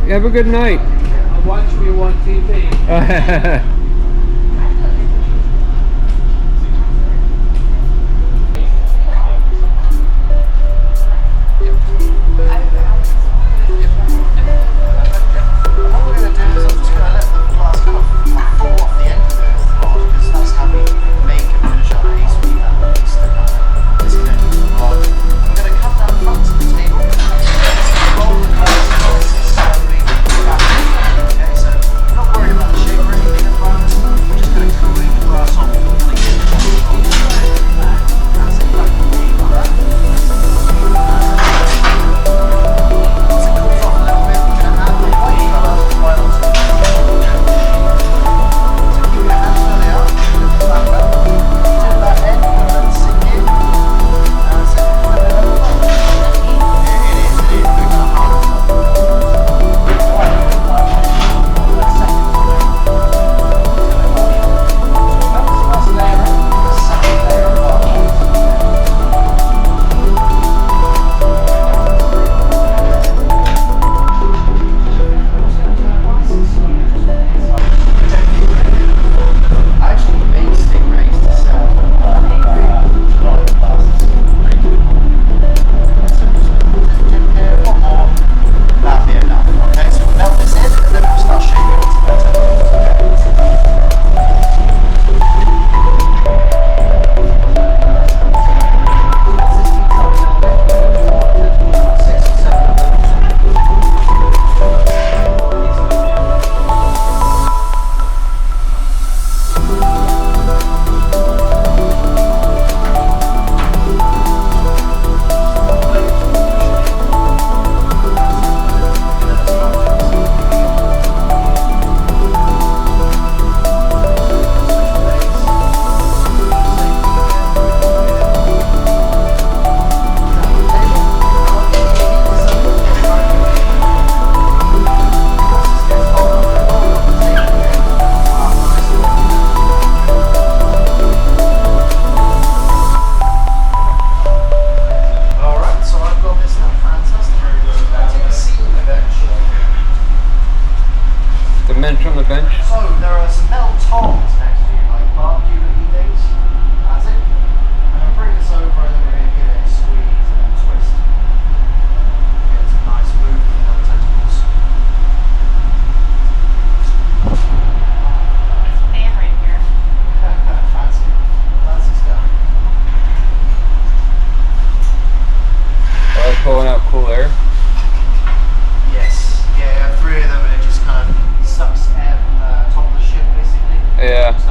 Have a good night. Watch me on TV. On the bench. So there are some metal tongs next to you, like barbecue looking things. That's it. I'm going to bring this over and then we're going to give it a squeeze and a twist. Get some nice movement in our tentacles. There's a fan right here. Fancy. Fancy stuff. Oh, that's pulling out cool air. Yes. Yeah, 3 of them and it just kind of sucks air from the top of the ship basically. Yeah.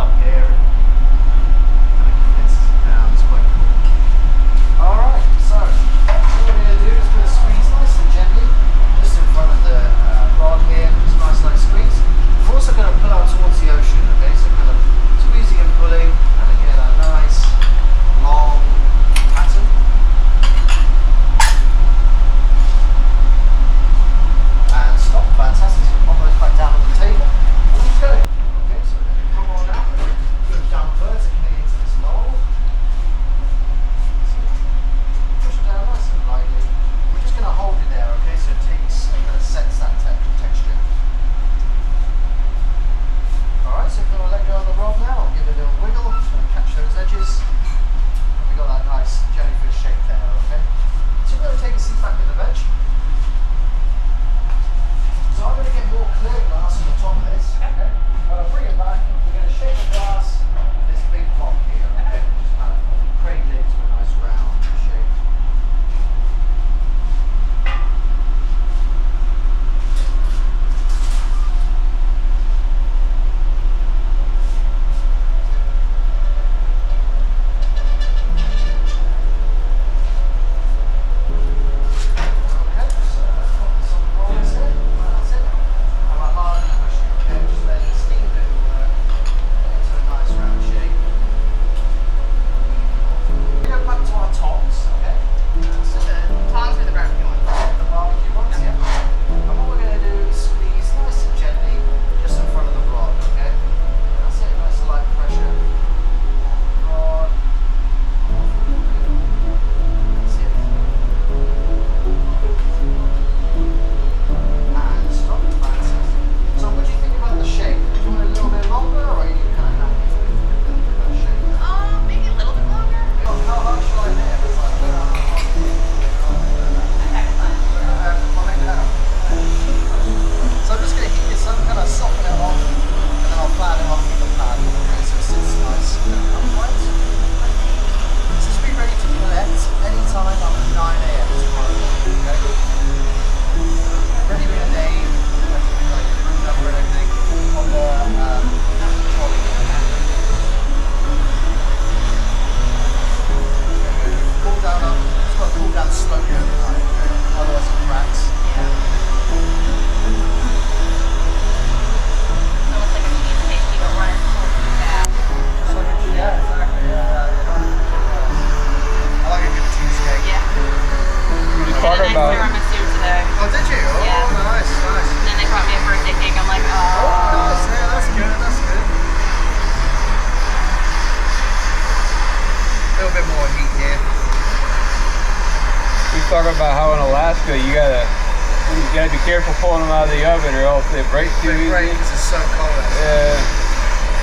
Alaska, you gotta be careful pulling them out of the oven or else they break too easy. Right, because it's so cold. Yeah.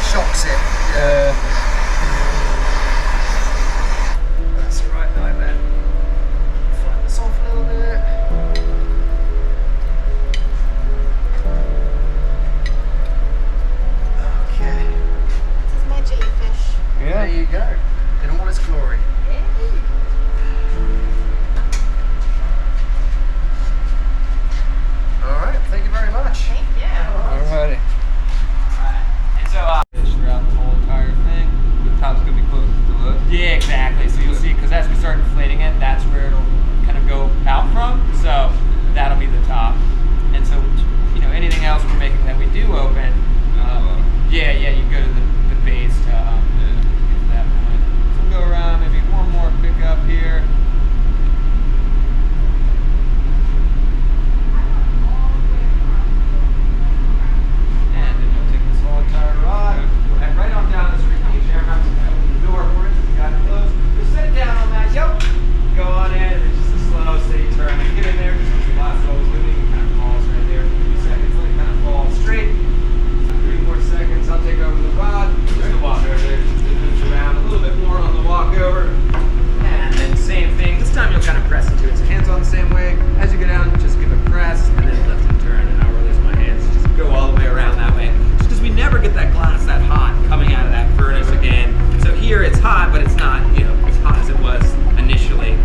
Shocks it. Yeah. That's right, like that. Flatten this off a little bit. Okay. This is my jellyfish. Yeah. There you go. In all its glory. Alright, thank you very much. Thank you. Alrighty. Alright. And so, Fish throughout the whole entire thing. The top's gonna be closest to us. yeah, exactly. So you'll see, because as we start inflating it, that's where it'll kind of go out from. So that'll be the top. And so, you know, anything else we're making that we do open, yeah, you go to the base to get to that point. So we'll go around, maybe one more pick up here. And then we'll take this whole entire rod, we'll head right on down this repeat there. I'm going to open the door for it so we got it closed. Just set it down on that yoke, go on in, and it's just a slow, steady turn. And get in there, just because the glass is always moving, it kind of falls right there for a few seconds. Let it kind of fall straight. 3 more seconds, I'll take over the rod. Just the walk over there, just moves around a little bit more on the walk over. And then same thing, this time you'll kind of press into it. So hands on the same way. As you go down, just give a press, and then lift and turn. And I'll release my hands, just go all the way around that way. Just because we never get that glass that hot coming out of that furnace again. So here it's hot, but it's not, you know, as hot as it was initially.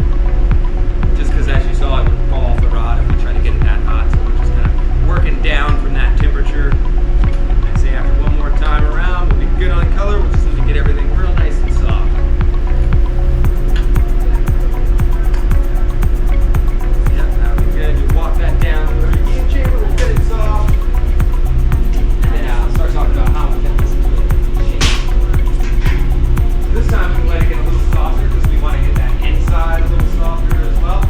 Just because as you saw, it would fall off the rod if we try to get it that hot. So we're just kind of working down from that temperature. And say after one more time around, we'll be good on color. We'll just need to get everything real nice and soft. Yep, that'll be good. You walk that down to the heat chamber, we'll get it soft. And then I'll start talking about how we get this into a shape. This time we let it get a little softer because we want to get that inside a little softer as well.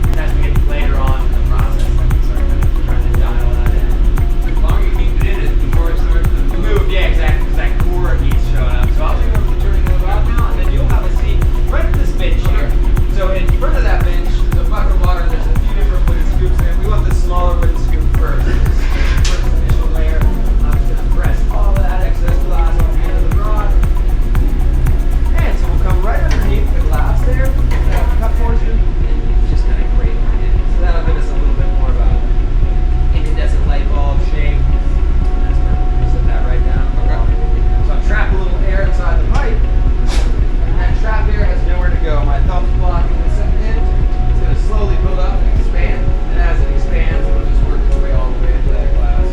And as we get later on in the process, I can start kind of trying to dial that in. The longer you keep it in it, the more it starts to move. Yeah, exactly, because that core heat's showing up. So I'll take over the turning knob out now, and then you'll have a seat right at this bench here. So in front of that bench, there's a bucket of water, and there's a few different wooden scoops in. We want the smaller wooden scoop first. First initial layer. I'm just going to press all of that excess glass on the end of the rod. And so we'll come right underneath the glass there, that cup portion, and just kind of grate right in. So that'll give us a little bit more of a incandescent light bulb shape. That's perfect. Set that right down. So I'll trap a little air inside the pipe, and that trapped air has nowhere to go. My thumb's blocking this end. It's going to slowly build up and expand, and as it expands, it'll just work its way all the way into that glass.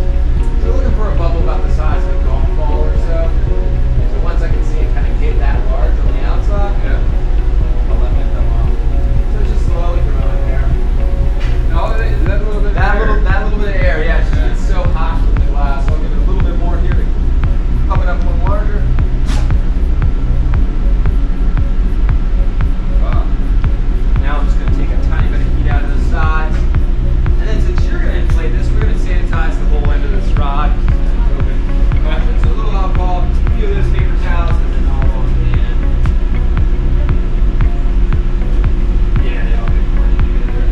So we're looking for a bubble about the size of a golf ball or so. So once I can see it kind of get that large on the outside, I'll let my thumb off. So it's just slowly growing there. No, is that a little bit That better? little bit of air, yeah, it's just it's so hot from the glass. So I'll give it a little bit more here to pump it up a little larger. Now I'm just going to take a tiny bit of heat out of the sides. And then since you're going to inflate this, we're going to sanitize the whole end of this rod. So a little alcohol, a few of those paper towels, and then all on the end. Yeah, they all get poured together.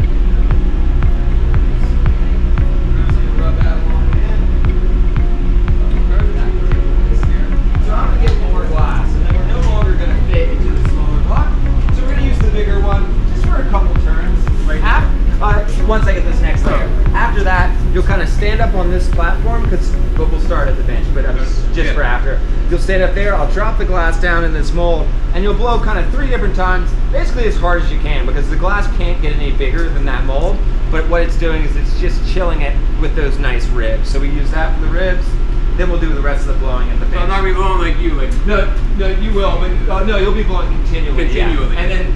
So you rub that along the end. So I'm going to get more glass, and then we're no longer going to fit into the smaller block. So we're going to use the bigger one just for a couple turns. Once I get this next layer. After that, you'll kind of stand up on this platform, but we'll start at the bench, but just for after. You'll stand up there, I'll drop the glass down in this mold, and you'll blow kind of 3 different times, basically as hard as you can, because the glass can't get any bigger than that mold, but what it's doing is it's just chilling it with those nice ribs. So we use that for the ribs, then we'll do the rest of the blowing at the bench. I'm not gonna be blowing like you, like No, you will, but no, you'll be blowing continually. Continually. Yeah. And then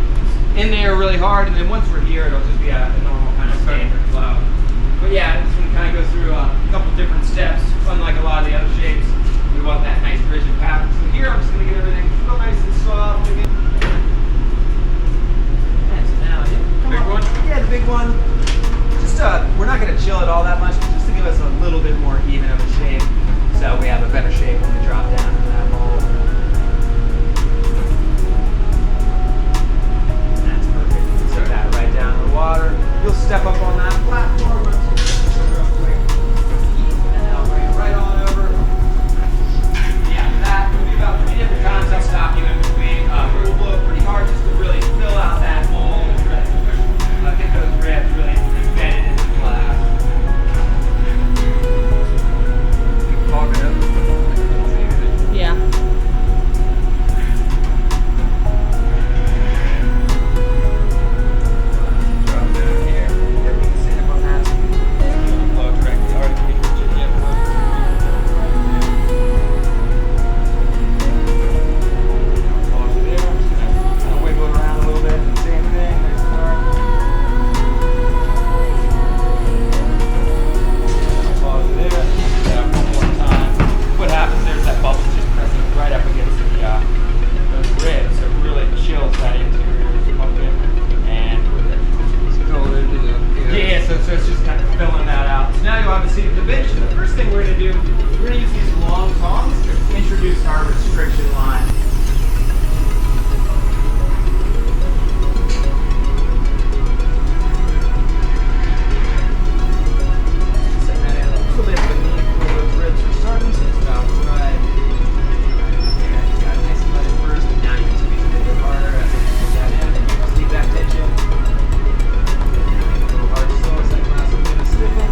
in there really hard, and then once we're here, it'll just be a normal kind of standard flow. But yeah, this one kind of goes through a couple different steps, unlike a lot of the other shapes. We want that nice rigid pattern. So here, I'm just going to get everything real nice and soft again. And so now, Big one? Yeah, the big one. Just we're not going to chill it all that much, but just to give us a little bit more even of a shape, so we have a better shape when we drop down into that mold. water. You'll step up on that platform, run some distance real quick, and then I'll bring it right on over. Yeah, that will be about 3 different times. I'll stop you in between. We'll blow pretty hard just to really fill out that hole and really push, get those ribs really embedded into the glass. Fog it up. Yeah. Drop down here. Everything is set up on that. Flow correctly. Already pretty good. Yeah, pause it there. I'm just gonna kind of wiggle it around a little bit. Same thing. Nice and hard. Pause it there. Yeah, one more time. What happens there is that bubble just pressing right up against the those ribs, so it really chills that interior pumpkin, and yeah, so it's just kind of filling that out. So now you'll have a seat at the bench. And the first thing we're going to do, we're going to use these long tongs to introduce our restriction line. Set that in a little bit beneath where those ribs are starting, so it's about right there. You got it nice and light at first, but now you can squeeze it a bit harder as you put that in. Just leave that tension. A little hard still as that glass is going to stiffen.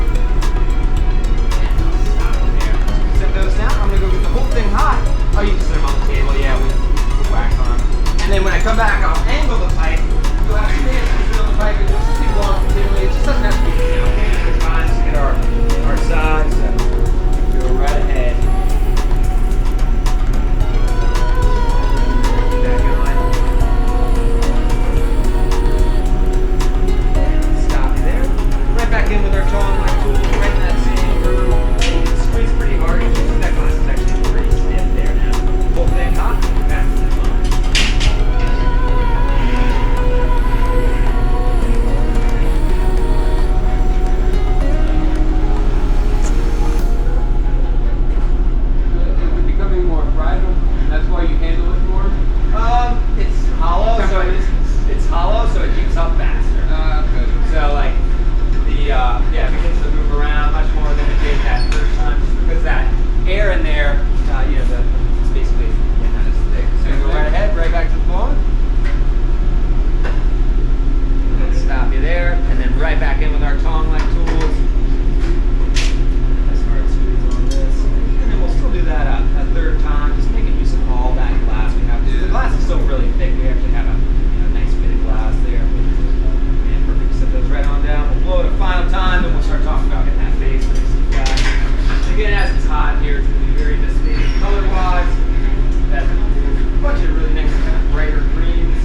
And I'll stop it there. Set those down. I'm going to go get the whole thing hot. Oh, you can set them on the table. Yeah, we put wax on them. And then when I come back, I'll angle the pipe. You'll have 2 hands to fill the pipe. It just keep going continually. It just doesn't have to be, good times to get our size. So go right ahead. Back in line. Stop there. Right back in with our tong-like tool, right in that same groove. Squeeze pretty hard. You can see that glass is actually pretty stiff there now. Whole thing hot, pass it on. Is it becoming more fragile? And that's why you handle it more? It's hollow, so it's hollow, so it heats up faster. Okay. So like the it begins to move around much more than it did that first time, just because that air in there, it's basically not as thick. So go right ahead, right back to the blowing. Stop you there, and then right back in with our tong-like tools. Nice hard squeeze on this, and then we'll still do that a third time, just making use of all that glass we have. The glass is still really thick. We actually have a nice bit of glass there. And perfect. Set those right on down. We'll blow it a final time, then we'll start talking about getting that base nice and flat. Again, as it's hot here, it's going to be very misleading color-wise. That's a bunch of really nice kind of brighter greens.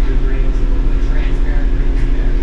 Good greens, a little bit transparent greens there.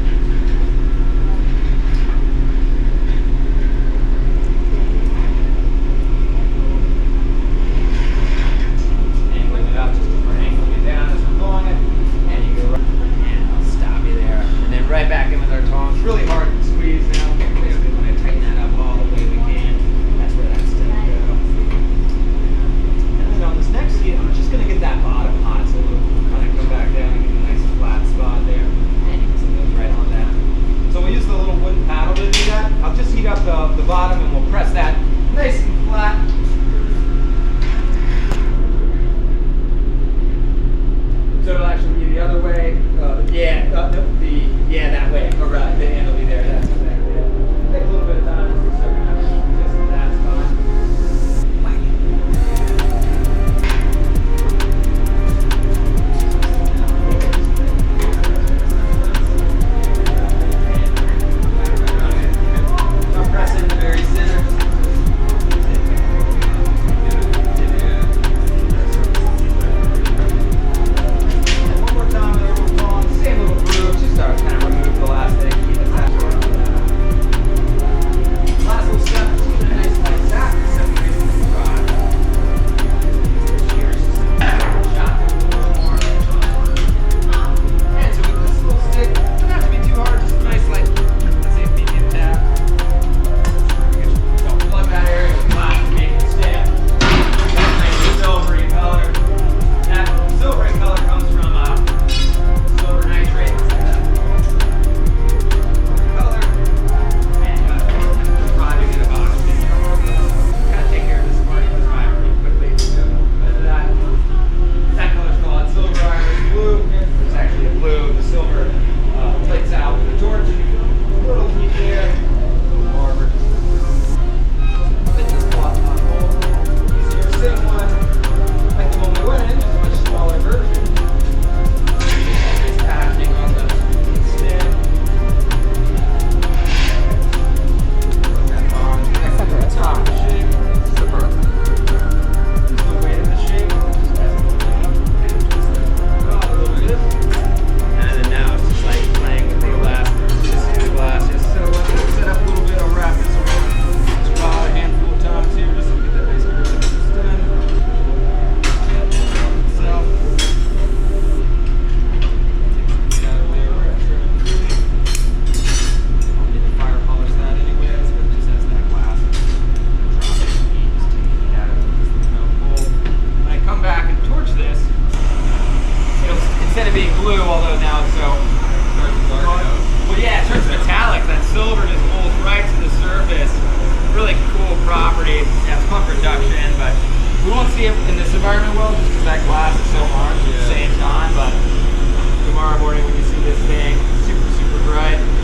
metallic, that silver just molds right to the surface. Really cool property. Yeah, it's called reduction, but we won't see it in this environment well just because that glass is so harsh at the same time. But tomorrow morning when you see this thing, super, super bright.